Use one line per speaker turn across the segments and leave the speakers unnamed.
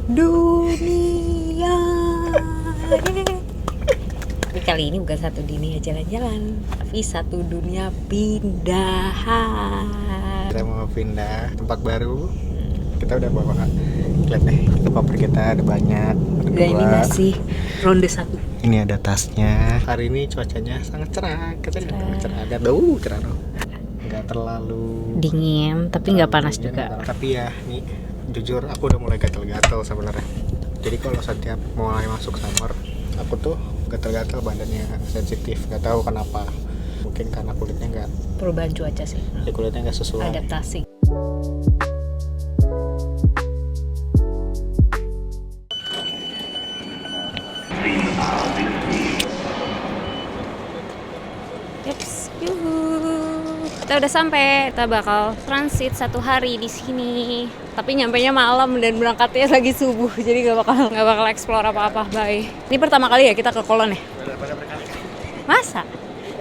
dunia. Tapi kali ini bukan satu dunia jalan-jalan, tapi satu dunia pindahan.
Kita mau pindah tempat baru. Kita udah bawa, lihat deh, itu koper kita ada banyak.
Dan ini masih ronde 1.
Ini ada tasnya. Hari ini cuacanya sangat cerah, katanya cerah. Ada cerah dong. Nggak terlalu
Dingin, tapi nggak panas
dingin,
juga.
Tapi ya, nih jujur aku udah mulai gatel-gatel sebenarnya. Jadi kalau setiap mulai masuk summer, aku tuh gatel-gatel, badannya sensitif. Nggak tahu kenapa. Mungkin karena kulitnya nggak,
Perubahan cuaca sih.
ya kulitnya nggak sesuai.
Adaptasi. Yeps, yuhu. Kita udah sampai. Kita bakal transit 1 hari di sini. Tapi nyampenya malam dan berangkatnya lagi subuh. Jadi nggak bakal explore apa-apa. Bye. Ini pertama kali ya kita ke Kolon ya? Masa?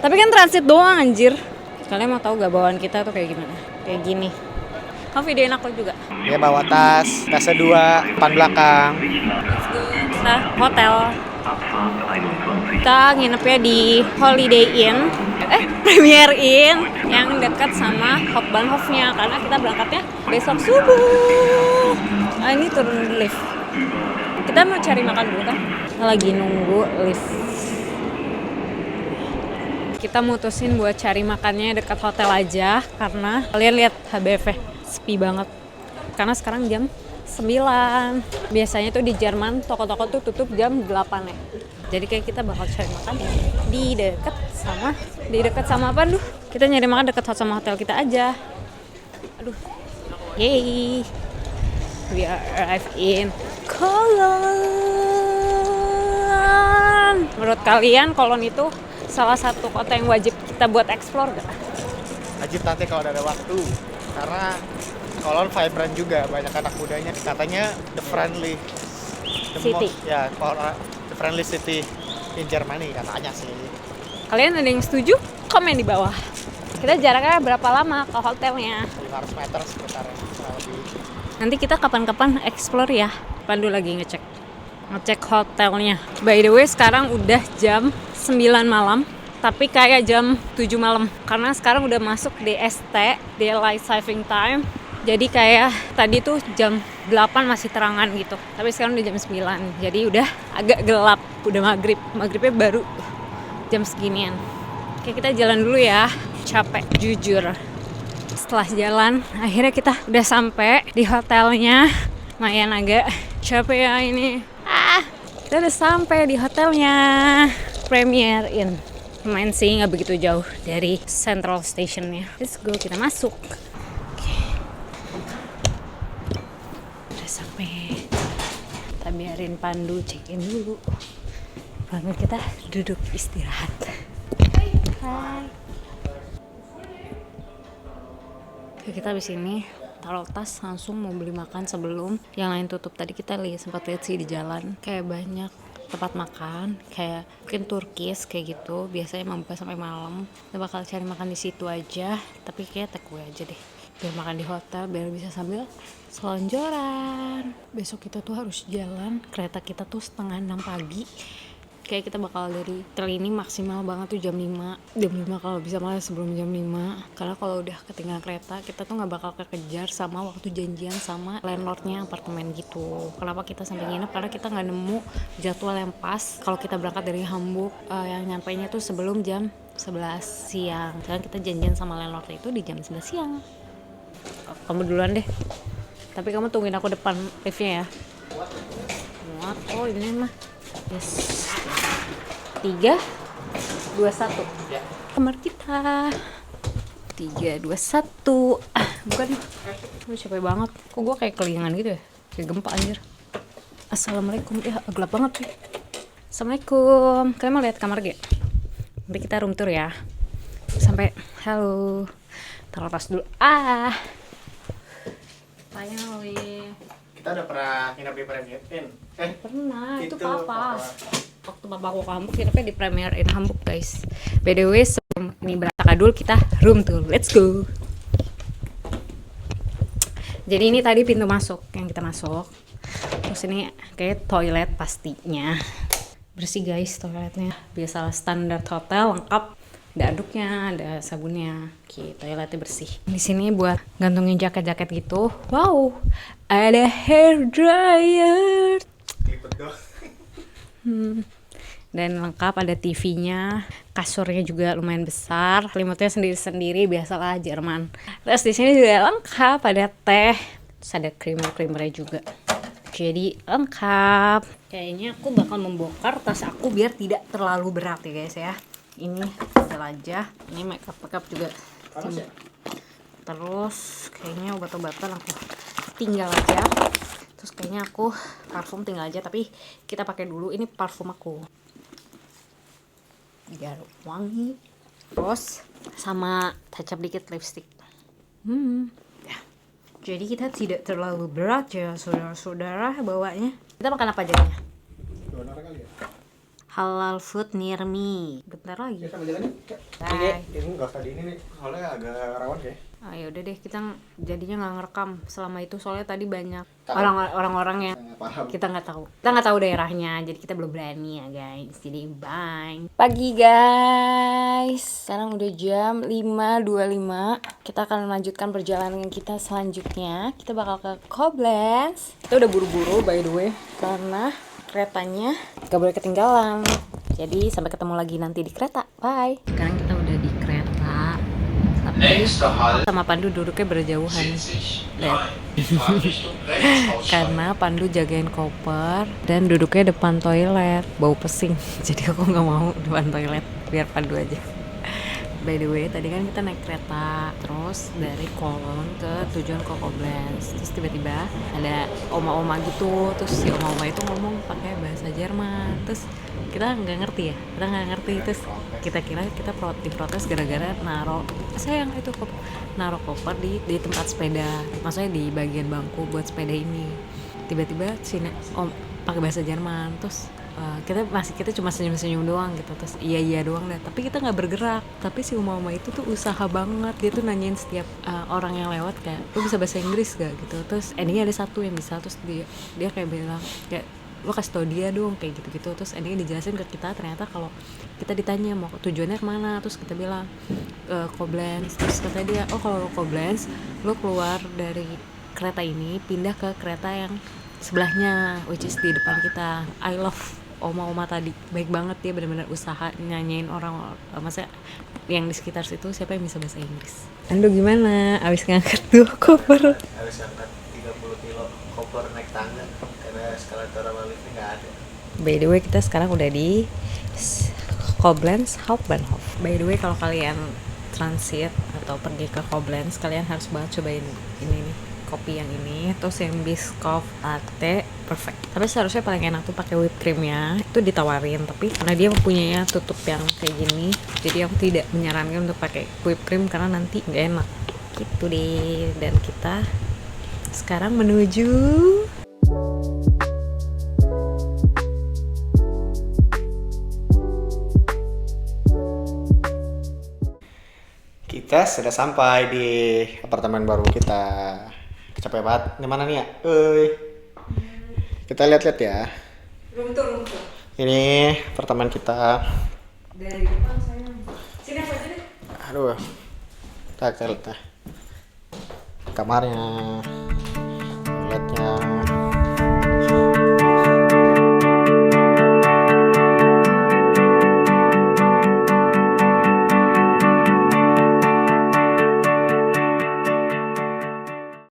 Tapi kan transit doang anjir. Kalian mau tahu gak bawaan kita tuh kayak gimana? Kayak gini. Kamu videoin aku juga.
Dia bawa tasnya 2, depan belakang.
Kita hotel. Kita nginepnya di Holiday Inn, Premier Inn yang dekat sama Hauptbahnhofnya karena kita berangkatnya besok subuh. Ini turun lift. Kita mau cari makan dulu kan? Kita lagi nunggu lift. Kita mutusin buat cari makannya dekat hotel aja karena kalian lihat HBF sepi banget. Karena sekarang jam 9. Biasanya tuh di Jerman toko-toko tuh tutup jam 8 ya. Jadi kayak kita bakal cari makan di dekat sama apa duh? Kita nyari makan dekat sama hotel kita aja. Aduh. Yay. We are arrived in Cologne. Menurut kalian Cologne itu salah satu kota yang wajib kita buat explore gak?
Wajib nanti kalau ada waktu. Karena Cologne vibrant juga, banyak anak mudanya. Katanya the friendly
City.
The friendly city in Germany katanya sih.
Kalian ada yang setuju? Komen di bawah. Kita jaraknya berapa lama ke hotelnya?
500 meter sekitar lebih.
Nanti kita kapan-kapan explore ya. Pandu lagi ngecek hotelnya. By the way, sekarang udah jam 9 malam. Tapi kayak jam 7 malam. Karena sekarang udah masuk DST, Daylight Saving Time. Jadi kayak tadi tuh jam 8 masih terangan gitu. Tapi sekarang udah jam 9. Jadi udah agak gelap. Udah maghrib. Maghribnya baru jam seginian. Oke, kita jalan dulu ya. Capek, jujur. Setelah jalan, akhirnya kita udah sampai di hotelnya. Lumayan agak capek ya ini. Kita udah sampai di hotelnya. Premier Inn. Lumayan sih, nggak begitu jauh dari Central Stationnya. Let's go, kita masuk. Sampai kita biarin Pandu check-in dulu, baru kita duduk istirahat. Hai. Oke, kita habis ini taruh tas, langsung mau beli makan sebelum yang lain tutup. Tadi kita sempat lihat sih di jalan kayak banyak tempat makan, kayak mungkin Turkis kayak gitu, biasanya emang buka sampai malam. Kita bakal cari makan di situ aja, tapi kayak take away aja deh, biar makan di hotel, biar bisa sambil selonjoran. Besok kita tuh harus jalan, kereta kita tuh 5:30 pagi. Kayak kita bakal dari hotel ini maksimal banget tuh jam 5 kalau bisa, malah sebelum jam 5. Karena kalau udah ketinggalan kereta, kita tuh gak bakal kekejar sama waktu janjian sama landlordnya apartemen gitu. Kenapa kita sampai nginep? Karena kita gak nemu jadwal yang pas kalau kita berangkat dari Hamburg, yang nyampainya tuh sebelum jam 11 siang. Sekarang kita janjian sama landlordnya itu di jam 11 siang. Kamu duluan deh. Tapi kamu tungguin aku depan liftnya ya. Muat. Oh ini mah. Yes. 3, 2, 1.
Ya.
Kamar kita. 3, 2, 1. Bukan. Gue capek banget. Kok gue kayak kelingan gitu ya? Kayak gempa anjir. Assalamualaikum. Ya gelap banget sih. Assalamualaikum. Kalian mau lihat kamar gak? Nanti kita room tour ya. Sampai. Halo. Taruh tas dulu. Finally.
Kita udah pernah nginep di Premier Inn.
Pernah, itu papa. Waktu papa aku ke Hamburg, nginepnya di Premier Inn Hamburg guys. By the way, sebelum ini berangkat dulu, kita room tour. Let's go. Jadi ini tadi pintu masuk yang kita masuk. Terus ini kayak toilet pastinya. Bersih guys toiletnya. Biasalah standar hotel lengkap. Ada aduknya, ada sabunnya. Oke, toiletnya bersih. Di sini buat gantungin jaket-jaket gitu. Wow, ada hair dryer. Dan lengkap, ada TV-nya, kasurnya juga lumayan besar, selimutnya sendiri-sendiri, biasalah Jerman. Terus di sini juga lengkap, ada teh, terus ada krimer-krimernya juga. Jadi lengkap. Kayaknya aku bakal membongkar tas aku biar tidak terlalu berat ya guys ya. Ini jelajah, ini makeup juga. Terus kayaknya obat-obatan aku tinggal aja. Terus kayaknya aku parfum tinggal aja, tapi kita pakai dulu ini parfum aku. Biar wangi. Terus sama touch up dikit lipstick. Ya. Jadi kita tidak terlalu berat ya saudara-saudara bawanya. Kita makan apa jadinya?
Donor kali ya?
Halal food near me. Bentar lagi.
Ya sama jalan nih.
Bye.
Ini enggak usah di ini nih, soalnya agak rawan kayak.
Ah ya udah deh, kita jadinya nggak ngerekam selama itu soalnya tadi banyak
Tahu.
orang-orang yang
Paham.
kita nggak tahu daerahnya, jadi kita belum berani ya guys. Jadi bye. Pagi guys, sekarang udah jam 5.25. Kita akan melanjutkan perjalanan kita selanjutnya. Kita bakal ke Koblenz. Kita udah buru-buru by the way karena keretanya gak boleh ketinggalan. Jadi sampai ketemu lagi nanti di kereta. Bye. Sekarang kita udah di kereta. Tapi sama Pandu duduknya berjauhan. Lihat. Karena Pandu jagain koper dan duduknya depan toilet. Bau pesing. Jadi aku nggak mau depan toilet. Biar Pandu aja. By the way, tadi kan kita naik kereta terus dari Cologne ke tujuan ke Koblenz. Terus tiba-tiba ada oma-oma gitu. Terus si oma-oma itu ngomong pakai bahasa Jerman. Terus kita nggak ngerti ya, terus kita kira kita diprotes gara-gara naro koper di tempat sepeda, maksudnya di bagian bangku buat sepeda ini. Tiba-tiba sini om pakai bahasa Jerman, terus kita cuma senyum-senyum doang gitu, terus iya doang deh, tapi kita nggak bergerak. Tapi si mama itu tuh usaha banget, dia tuh nanyain setiap orang yang lewat kayak lu bisa bahasa Inggris gak gitu. Terus endingnya ada satu yang bisa, terus dia kayak bilang kayak lo kasih tau dia dong kayak gitu-gitu. Terus endingnya dijelasin ke kita, ternyata kalau kita ditanya mau tujuannya kemana, terus kita bilang Koblenz. Terus kata dia, oh kalau lo Koblenz lo keluar dari kereta ini pindah ke kereta yang sebelahnya, which is di depan kita. I love oma-oma tadi, baik banget, dia benar-benar usaha nyanyiin orang, maksudnya yang di sekitar situ siapa yang bisa bahasa Inggris. Ando gimana abis ngangkat 2 koper?
Harus angkat 30 kilo koper naik tangga karena eskalator sama liftnya nggak ada.
By the way, kita sekarang udah di Koblenz Hauptbahnhof. By the way, kalau kalian transit atau pergi ke Koblenz, kalian harus banget cobain ini nih, kopi yang ini, terus yang Biscoff latte, perfect. Tapi seharusnya paling enak tuh pakai whipped creamnya, itu ditawarin, tapi karena dia mempunyai tutup yang kayak gini, jadi aku tidak menyarankan untuk pakai whipped cream karena nanti nggak enak. Gitu deh, dan kita sekarang menuju
Kita sudah sampai di apartemen baru kita. Capek banget. Di mana nih ya? Kita lihat-lihat ya.
room tour.
Ini apartemen kita.
Dari depan sayang. Sini apa aja deh.
Aduh. Kita lihat. Kamarnya. Toiletnya.